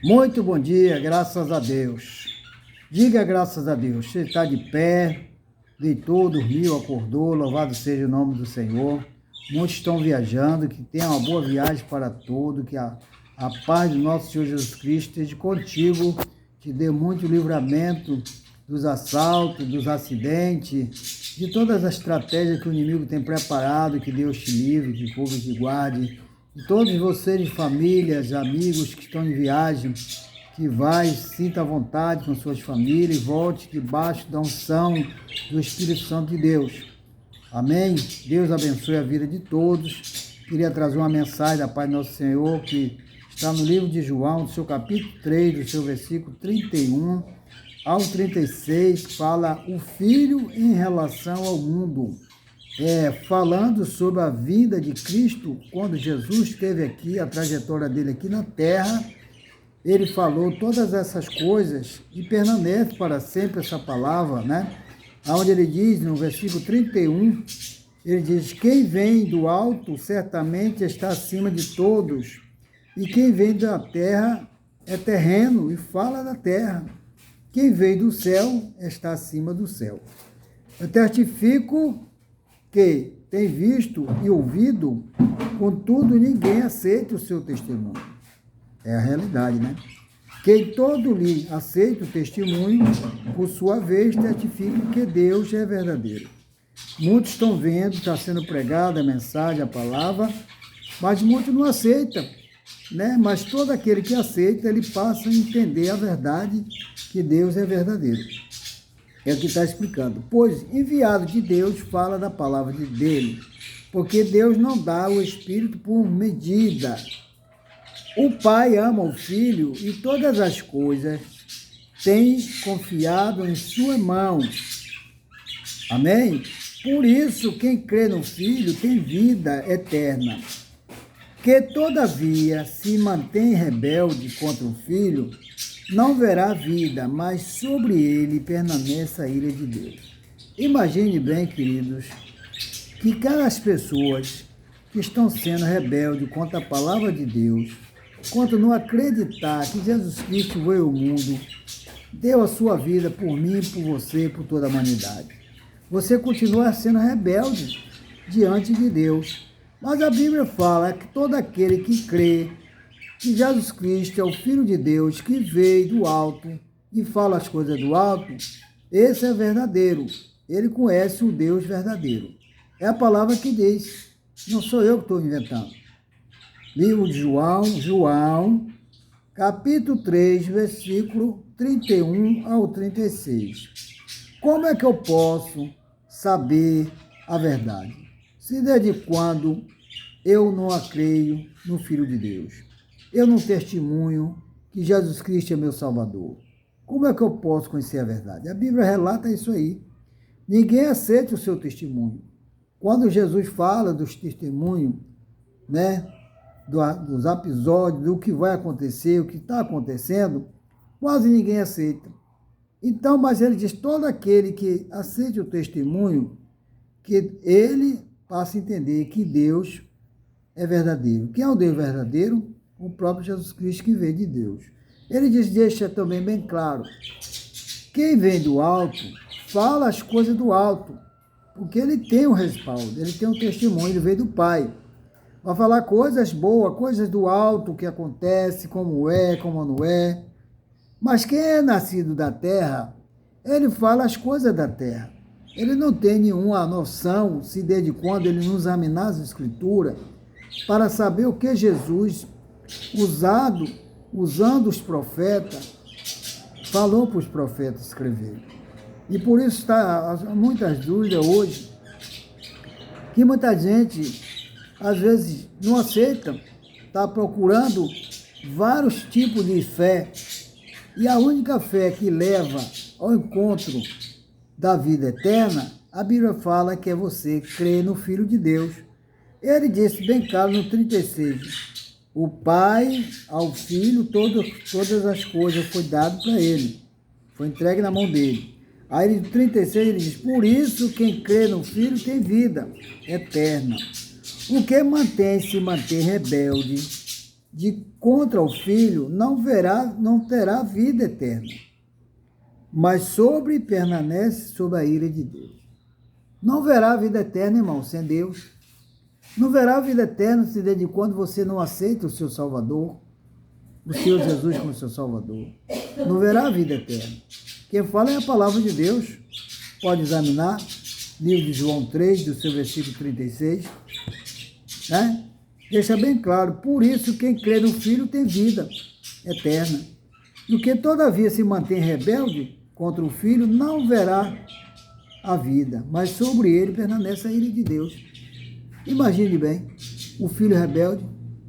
Muito bom dia, graças a Deus. Diga graças a Deus. Você está de pé, deitou, dormiu, acordou, louvado seja o nome do Senhor. Muitos estão viajando, que tenha uma boa viagem para todos, que a paz do nosso Senhor Jesus Cristo esteja contigo, te dê muito livramento dos assaltos, dos acidentes, de todas as estratégias que o inimigo tem preparado, que Deus te livre, que cubra e te guarde. E todos vocês, famílias, amigos que estão em viagem, que sinta à vontade com suas famílias e volte debaixo da unção do Espírito Santo de Deus. Amém? Deus abençoe a vida de todos. Queria trazer uma mensagem da paz do nosso Senhor, que está no livro de João, do seu capítulo 3, do seu versículo 31 ao 36, fala o Filho em relação ao mundo. Falando sobre a vinda de Cristo, quando Jesus esteve aqui, a trajetória dele aqui na terra, ele falou todas essas coisas e permanece para sempre essa palavra, né? Onde ele diz, no versículo 31, ele diz: quem vem do alto certamente está acima de todos, e quem vem da terra é terreno e fala da terra. Quem veio do céu está acima do céu. Eu testifico que tem visto e ouvido, contudo ninguém aceita o seu testemunho. É a realidade, né? Quem todo lhe aceita o testemunho, por sua vez, testifica que Deus é verdadeiro. Muitos estão vendo, está sendo pregada a mensagem, a palavra, mas muitos não aceitam, né? Mas todo aquele que aceita, ele passa a entender a verdade, que Deus é verdadeiro. É o que está explicando. Pois enviado de Deus fala da palavra dele, porque Deus não dá o Espírito por medida. O Pai ama o Filho e todas as coisas tem confiado em sua mão. Amém? Por isso, quem crê no Filho tem vida eterna. Que, todavia, se mantém rebelde contra o Filho, não verá vida, mas sobre ele permanece a ira de Deus. Imagine bem, queridos, que aquelas pessoas que estão sendo rebeldes contra a palavra de Deus, contra não acreditar que Jesus Cristo veio ao mundo, deu a sua vida por mim, por você, por toda a humanidade. Você continua sendo rebelde diante de Deus. Mas a Bíblia fala que todo aquele que crê que Jesus Cristo é o Filho de Deus, que veio do alto e fala as coisas do alto, esse é verdadeiro. Ele conhece o Deus verdadeiro. É a palavra que diz. Não sou eu que estou inventando. Livro de João, capítulo 3, versículo 31 ao 36. Como é que eu posso saber a verdade? Se desde quando eu não creio no Filho de Deus, eu não testemunho que Jesus Cristo é meu Salvador, como é que eu posso conhecer a verdade? A Bíblia relata isso aí. Ninguém aceita o seu testemunho. Quando Jesus fala dos testemunhos, né, dos episódios, do que vai acontecer, o que está acontecendo, quase ninguém aceita. Então, mas ele diz, todo aquele que aceite o testemunho, que ele passa a entender que Deus é verdadeiro. Quem é o Deus verdadeiro? O próprio Jesus Cristo, que veio de Deus. Ele diz, deixa também bem claro, quem vem do alto, fala as coisas do alto, porque ele tem o respaldo, ele tem o testemunho, ele veio do Pai. Vai falar coisas boas, coisas do alto que acontece, como é, como não é. Mas quem é nascido da terra, ele fala as coisas da terra. Ele não tem nenhuma noção, se desde quando ele não examinar as Escrituras, para saber o que Jesus, usando os profetas, falou para os profetas escreverem. E por isso está muitas dúvidas hoje, que muita gente, às vezes, não aceita, está procurando vários tipos de fé, e a única fé que leva ao encontro da vida eterna, a Bíblia fala que é você crer no Filho de Deus. Ele disse bem claro no 36, o Pai ao Filho, todas as coisas foi dado para ele, foi entregue na mão dele. Aí no 36 ele diz, por isso quem crê no Filho tem vida eterna. O que se mantém rebelde de contra o Filho não terá vida eterna, mas permanece sob a ira de Deus. Não verá vida eterna, irmão, sem Deus. Não verá vida eterna desde quando você não aceita o seu Salvador, o Senhor Jesus como seu Salvador. Não verá vida eterna. Quem fala é a palavra de Deus. Pode examinar, livro de João 3, do seu versículo 36. Né? Deixa bem claro, por isso quem crê no Filho tem vida eterna. E o que todavia se mantém rebelde contra o Filho não verá a vida, mas sobre ele permanece a ira de Deus. Imagine bem, o filho rebelde,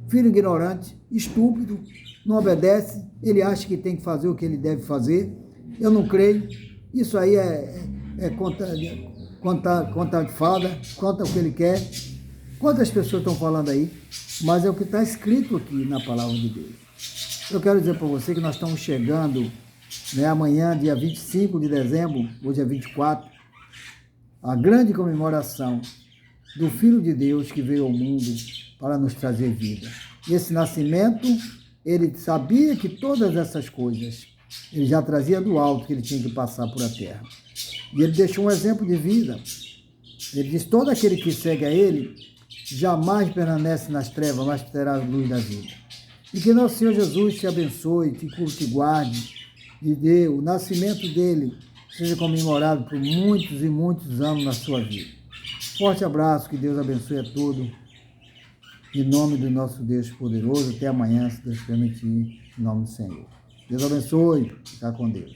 filho ignorante, estúpido, não obedece, ele acha que tem que fazer o que ele deve fazer. Eu não creio, isso aí é conta de fada, conta o que ele quer. Quantas pessoas estão falando aí? Mas é o que está escrito aqui na palavra de Deus. Eu quero dizer para você que nós estamos chegando, né, amanhã, dia 25 de dezembro, hoje é 24, a grande comemoração do Filho de Deus que veio ao mundo para nos trazer vida. E esse nascimento, ele sabia que todas essas coisas, ele já trazia do alto que ele tinha que passar por a terra. E ele deixou um exemplo de vida. Ele diz, todo aquele que segue a ele, jamais permanece nas trevas, mas terá a luz da vida. E que nosso Senhor Jesus te abençoe, te guarde, e dê o nascimento dele seja comemorado por muitos e muitos anos na sua vida. Forte abraço, que Deus abençoe a todos. Em nome do nosso Deus poderoso, até amanhã, se Deus permitir, em nome do Senhor. Deus abençoe, fica com Deus.